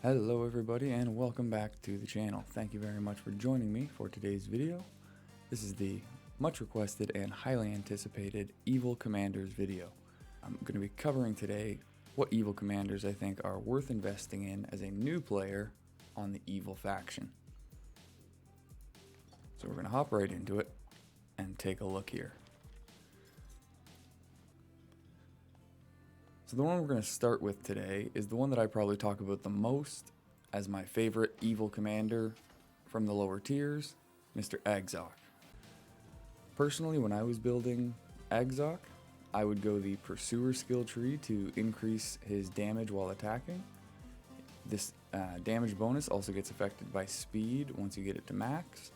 Hello everybody and welcome back to the channel. Thank you very much for joining me for today's video. This is the much requested and highly anticipated Evil Commanders video. I'm going to be covering today what Evil Commanders I think are worth investing in as a new player on the Evil faction. So we're going to hop right into it and take a look here. So the one we're going to start with today is the one that I probably talk about the most as my favorite evil commander from the lower tiers, Mr. Axar. Personally, when I was building Axar, I would go the Pursuer skill tree to increase his damage while attacking. This damage bonus also gets affected by speed once you get it to max.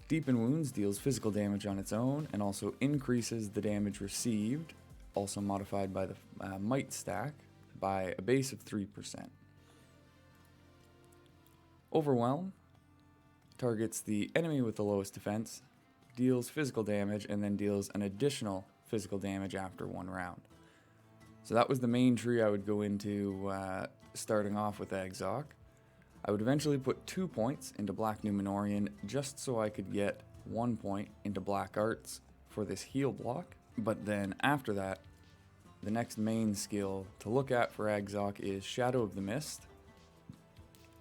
Deepen Wounds deals physical damage on its own and also increases the damage received, also modified by the might stack, by a base of 3%. Overwhelm targets the enemy with the lowest defense, deals physical damage, and then deals an additional physical damage after one round. So that was the main tree I would go into starting off with Axar. I would eventually put 2 points into Black Numenorian just so I could get 1 point into Black Arts for this heal block. But then after that, the next main skill to look at for Axar is Shadow of the Mist.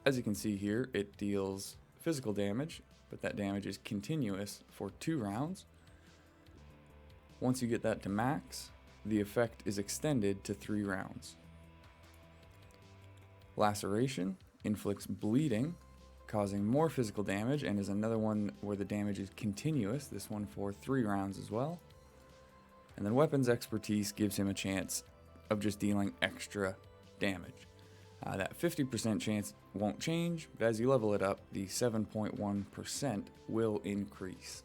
As you can see here, it deals physical damage, but that damage is continuous for 2 rounds. Once you get that to max, the effect is extended to 3 rounds. Laceration inflicts bleeding, causing more physical damage, and is another one where the damage is continuous, this one for 3 rounds as well. And then Weapons Expertise gives him a chance of just dealing extra damage. That 50% chance won't change, but as you level it up, the 7.1% will increase.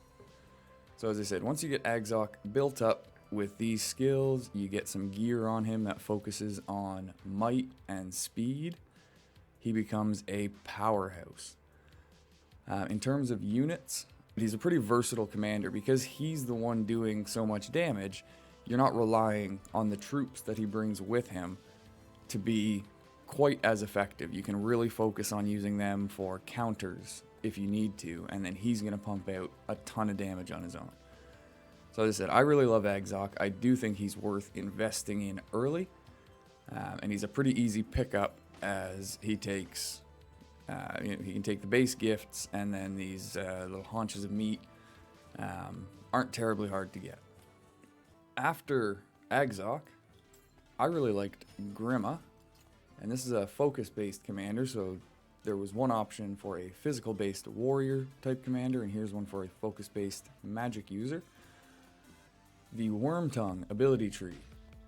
So as I said, once you get Axar built up with these skills, you get some gear on him that focuses on might and speed. He becomes a powerhouse. In terms of units, he's a pretty versatile commander because he's the one doing so much damage. You're not relying on the troops that he brings with him to be quite as effective. You can really focus on using them for counters if you need to, and then he's going to pump out a ton of damage on his own. So as I said, I really love Axar. I do think he's worth investing in early, and he's a pretty easy pickup as he takes he can take the base gifts, and then these little haunches of meat aren't terribly hard to get. After Axar, I really liked Grima, and this is a focus-based commander, so there was one option for a physical-based warrior type commander, and here's one for a focus-based magic user. The Wormtongue ability tree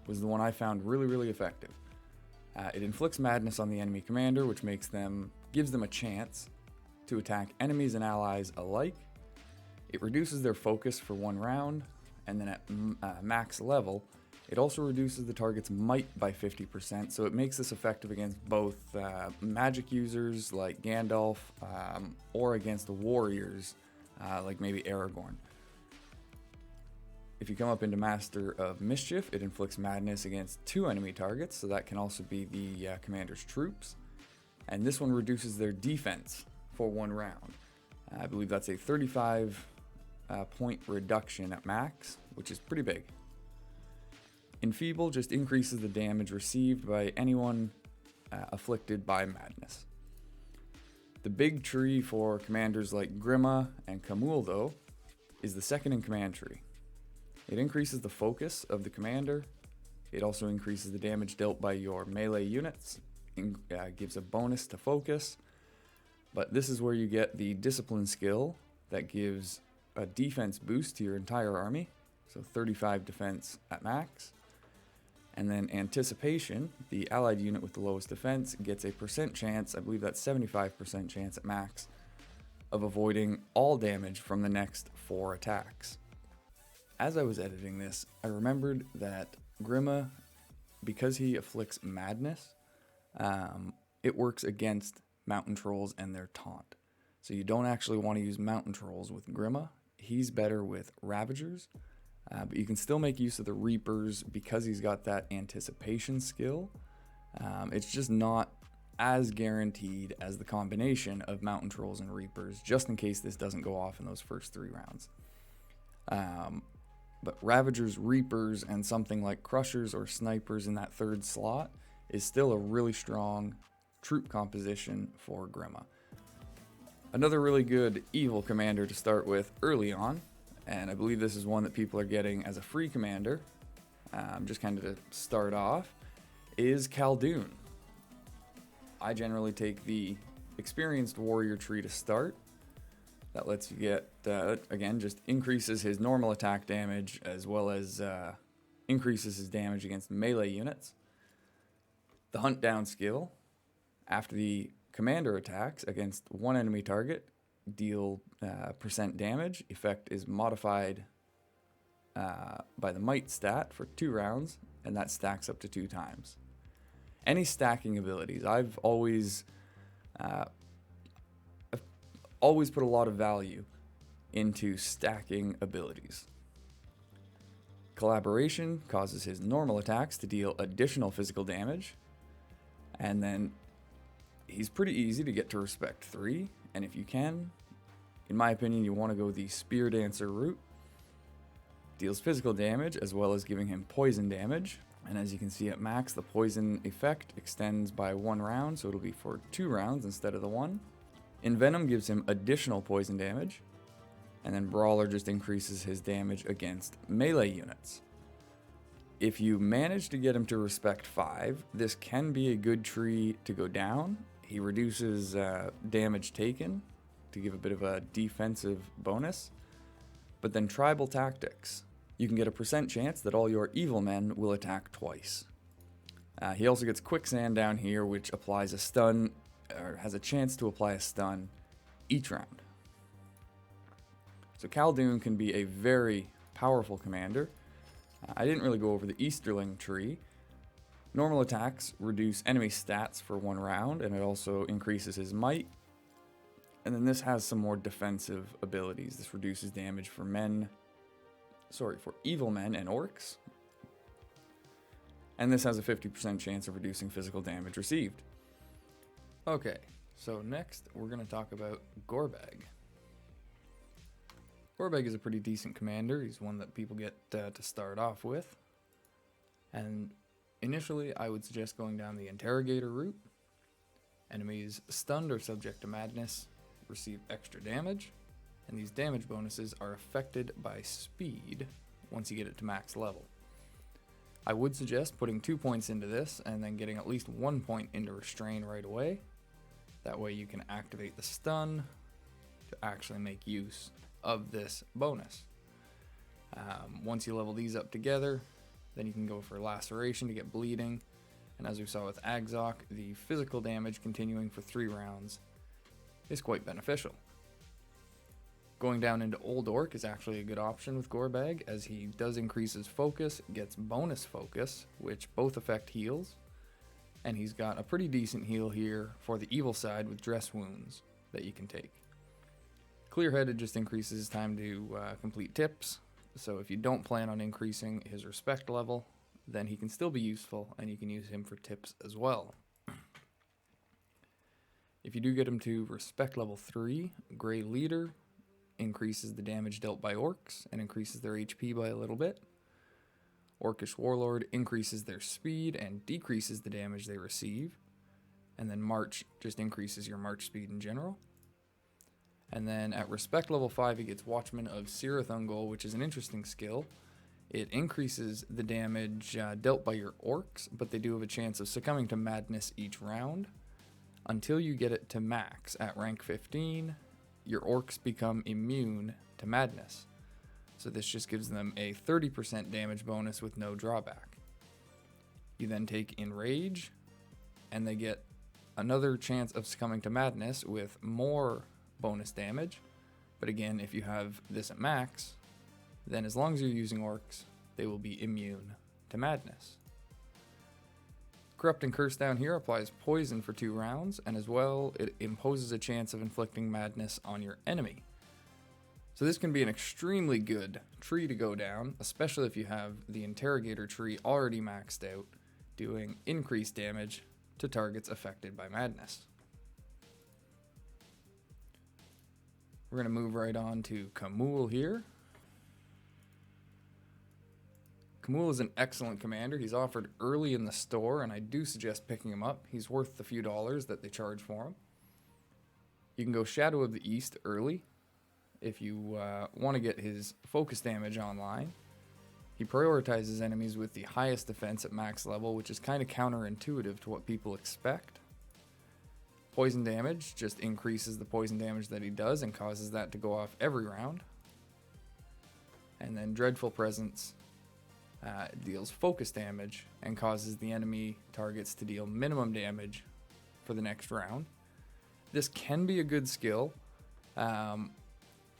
was the one I found really effective. It inflicts madness on the enemy commander, which gives them a chance to attack enemies and allies alike. It reduces their focus for 1 round, and then at max level, it also reduces the target's might by 50%, so it makes this effective against both magic users like Gandalf, or against the warriors like maybe Aragorn. If you come up into Master of Mischief, it inflicts madness against 2 enemy targets, so that can also be the commander's troops. And this one reduces their defense for 1 round. I believe that's a 35 point reduction at max, which is pretty big. Enfeeble just increases the damage received by anyone afflicted by madness. The big tree for commanders like Grima and Kamel, though, is the second in command tree. It increases the focus of the commander. It also increases the damage dealt by your melee units. Gives a bonus to focus. But this is where you get the discipline skill that gives a defense boost to your entire army. So 35 defense at max. And then anticipation, the allied unit with the lowest defense, gets a percent chance, I believe that's 75% chance at max, of avoiding all damage from the next 4 attacks. As I was editing this, I remembered that Grima, because he afflicts madness, it works against mountain trolls and their taunt. So you don't actually want to use mountain trolls with Grima. He's better with Ravagers, but you can still make use of the Reapers because he's got that anticipation skill. It's just not as guaranteed as the combination of Mountain Trolls and Reapers, just in case this doesn't go off in those first 3 rounds. But Ravagers, Reapers, and something like Crushers or Snipers in that 3rd slot is still a really strong troop composition for Grima. Another really good evil commander to start with early on, and I believe this is one that people are getting as a free commander, just kind of to start off, is Caldoon. I generally take the experienced warrior tree to start. That lets you get, again, just increases his normal attack damage as well as increases his damage against melee units. The Hunt Down skill, after the commander attacks against one enemy target, deal % damage. Effect is modified by the might stat for 2 rounds, and that stacks up to 2 times. Any stacking abilities, I've always put a lot of value into stacking abilities. Collaboration causes his normal attacks to deal additional physical damage, and then he's pretty easy to get to respect 3, and if you can, in my opinion, you want to go the Spear Dancer route. Deals physical damage as well as giving him poison damage, and as you can see at max, the poison effect extends by 1 round, so it'll be for 2 rounds instead of the 1. Envenom gives him additional poison damage, and then Brawler just increases his damage against melee units. If you manage to get him to respect 5, this can be a good tree to go down. He reduces damage taken to give a bit of a defensive bonus, but then Tribal Tactics. You can get a % chance that all your evil men will attack twice. He also gets Quicksand down here, which applies a stun, or has a chance to apply a stun each round. So Caldoon can be a very powerful commander. I didn't really go over the Easterling tree. Normal attacks reduce enemy stats for 1 round, and it also increases his might. And then this has some more defensive abilities. This reduces damage for evil men and orcs. And this has a 50% chance of reducing physical damage received. Okay, so next we're going to talk about Gorbag. Gorbag is a pretty decent commander. He's one that people get to start off with. And initially, I would suggest going down the Interrogator route. Enemies stunned or subject to madness receive extra damage, and these damage bonuses are affected by speed once you get it to max level. I would suggest putting 2 points into this and then getting at least 1 point into Restrain right away. That way you can activate the stun to actually make use of this bonus. Once you level these up together, then you can go for Laceration to get bleeding, and as we saw with Axar, the physical damage continuing for 3 rounds is quite beneficial. Going down into Old Orc is actually a good option with Gorbag, as he does increase his focus, gets bonus focus, which both affect heals, and he's got a pretty decent heal here for the evil side with Dress Wounds that you can take. Clear-Headed just increases his time to complete tips, so if you don't plan on increasing his respect level, then he can still be useful, and you can use him for tips as well. If you do get him to respect level 3, Grey Leader increases the damage dealt by orcs and increases their HP by a little bit. Orcish Warlord increases their speed and decreases the damage they receive. And then March just increases your march speed in general. And then at respect level 5, he gets Watchman of Cirith Ungol, which is an interesting skill. It increases the damage dealt by your orcs, but they do have a chance of succumbing to madness each round. Until you get it to max at rank 15, your orcs become immune to madness. So this just gives them a 30% damage bonus with no drawback. You then take Enrage, and they get another chance of succumbing to madness with more bonus damage. But again, if you have this at max, then as long as you're using orcs, they will be immune to madness. Corrupt and Curse down here applies poison for 2 rounds, and as well, it imposes a chance of inflicting madness on your enemy. So this can be an extremely good tree to go down, especially if you have the Interrogator tree already maxed out, doing increased damage to targets affected by madness. We're going to move right on to Kamel here. Kamel is an excellent commander. He's offered early in the store, and I do suggest picking him up. He's worth the few dollars that they charge for him. You can go Shadow of the East early if you want to get his focus damage online. He prioritizes enemies with the highest defense at max level, which is kind of counterintuitive to what people expect. Poison damage just increases the poison damage that he does and causes that to go off every round. And then Dreadful Presence deals focus damage and causes the enemy targets to deal minimum damage for the next round. This can be a good skill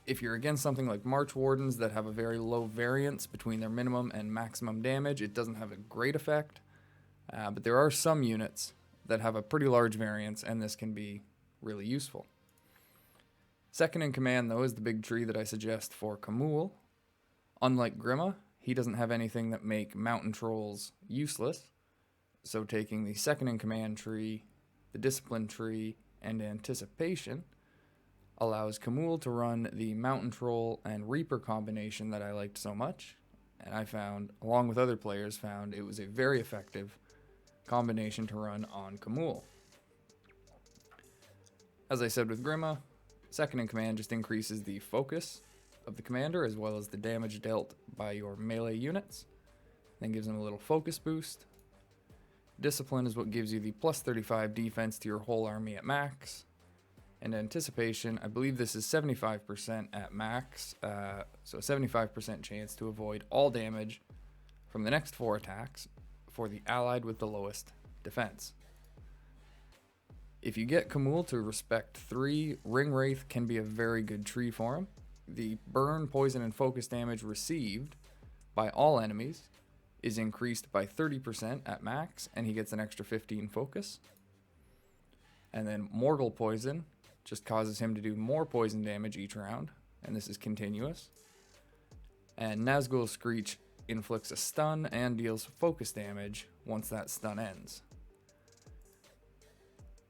if you're against something like March Wardens that have a very low variance between their minimum and maximum damage. It doesn't have a great effect, but there are some units that have a pretty large variance, and this can be really useful. Second in command, though, is the big tree that I suggest for Kamel. Unlike Grima, he doesn't have anything that make mountain trolls useless, so taking the second in command tree, the discipline tree, and anticipation allows Kamel to run the mountain troll and reaper combination that I liked so much, and I found, along with other players, found it was a very effective combination to run on Kamel. As I said with Grima, second in command just increases the focus of the commander as well as the damage dealt by your melee units, then gives them a little focus boost. Discipline is what gives you the plus 35 defense to your whole army at max. And anticipation, I believe this is 75% at max, so 75% chance to avoid all damage from the next 4 attacks for the allied with the lowest defense. If you get Kamel to respect 3, Ring Wraith can be a very good tree for him. The burn, poison, and focus damage received by all enemies is increased by 30% at max, and he gets an extra 15 focus. And then Mortal Poison just causes him to do more poison damage each round, and this is continuous. And Nazgul Screech inflicts a stun and deals focus damage once that stun ends.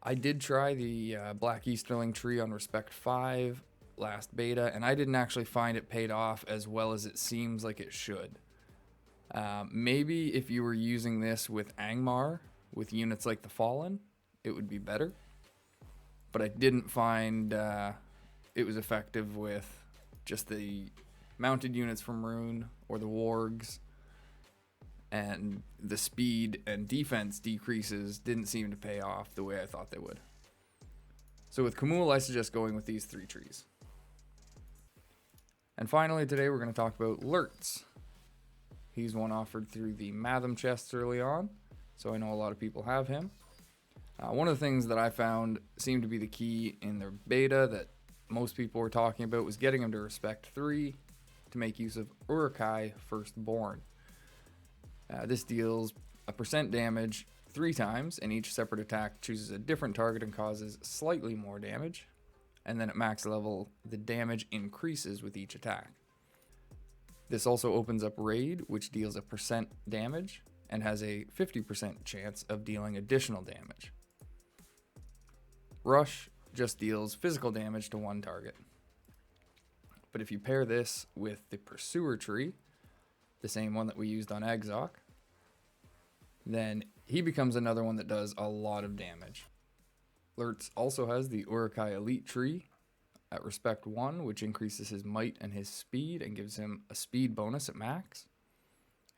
I did try the Black Easterling tree on Respect 5 last beta, and I didn't actually find it paid off as well as it seems like it should. Maybe if you were using this with Angmar, with units like the Fallen, it would be better. But I didn't find it was effective with just the mounted units from Rune or the Wargs, and the speed and defense decreases didn't seem to pay off the way I thought they would. So with Kamel, I suggest going with these 3 trees. And finally today we're going to talk about Lertz. He's one offered through the Matham chests early on, so I know a lot of people have him. One of the things that I found seemed to be the key in their beta that most people were talking about was getting him to respect 3 to make use of Uruk-hai Firstborn. This deals a % damage 3 times, and each separate attack chooses a different target and causes slightly more damage. And then at max level, the damage increases with each attack. This also opens up Raid, which deals a % damage and has a 50% chance of dealing additional damage. Rush just deals physical damage to 1 target. But if you pair this with the Pursuer tree, the same one that we used on Axar, then he becomes another one that does a lot of damage. Lertz also has the Uruk-hai Elite tree at Respect 1, which increases his might and his speed and gives him a speed bonus at max.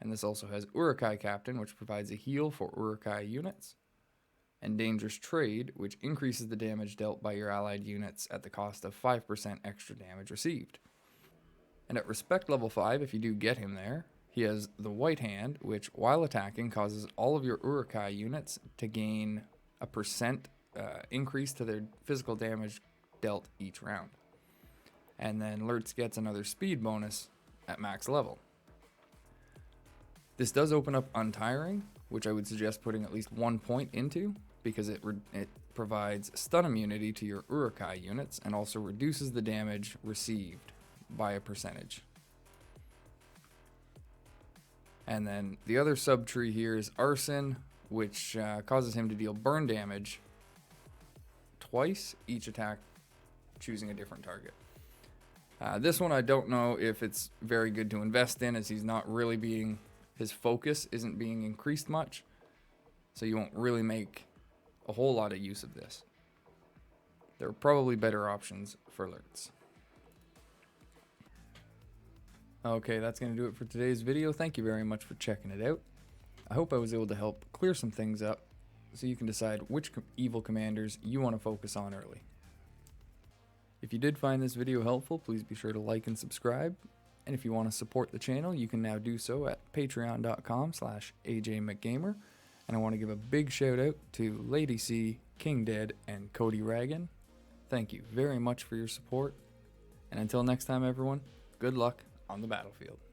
And this also has Uruk-hai Captain, which provides a heal for Uruk-hai units. And Dangerous Trade, which increases the damage dealt by your allied units at the cost of 5% extra damage received. And at Respect level 5, if you do get him there, he has the White Hand, which while attacking causes all of your Uruk-hai units to gain a % increase to their physical damage dealt each round. And then Lertz gets another speed bonus at max level. This does open up Untiring, which I would suggest putting at least 1 point into, because it provides stun immunity to your Uruk-hai units and also reduces the damage received by a %. And then the other sub-tree here is Arson, which causes him to deal burn damage twice, each attack choosing a different target. This one I don't know if it's very good to invest in, as he's not really being, his focus isn't being increased much, so you won't really make a whole lot of use of this. There are probably better options for Lertz. Okay, that's going to do it for today's video. Thank you very much for checking it out. I hope I was able to help clear some things up so you can decide which evil commanders you want to focus on early. If you did find this video helpful, please be sure to like and subscribe. And if you want to support the channel, you can now do so at patreon.com/AJMcGamer. And I want to give a big shout out to Lady C, King Dead, and Cody Ragan. Thank you very much for your support. And until next time, everyone, good luck on the battlefield.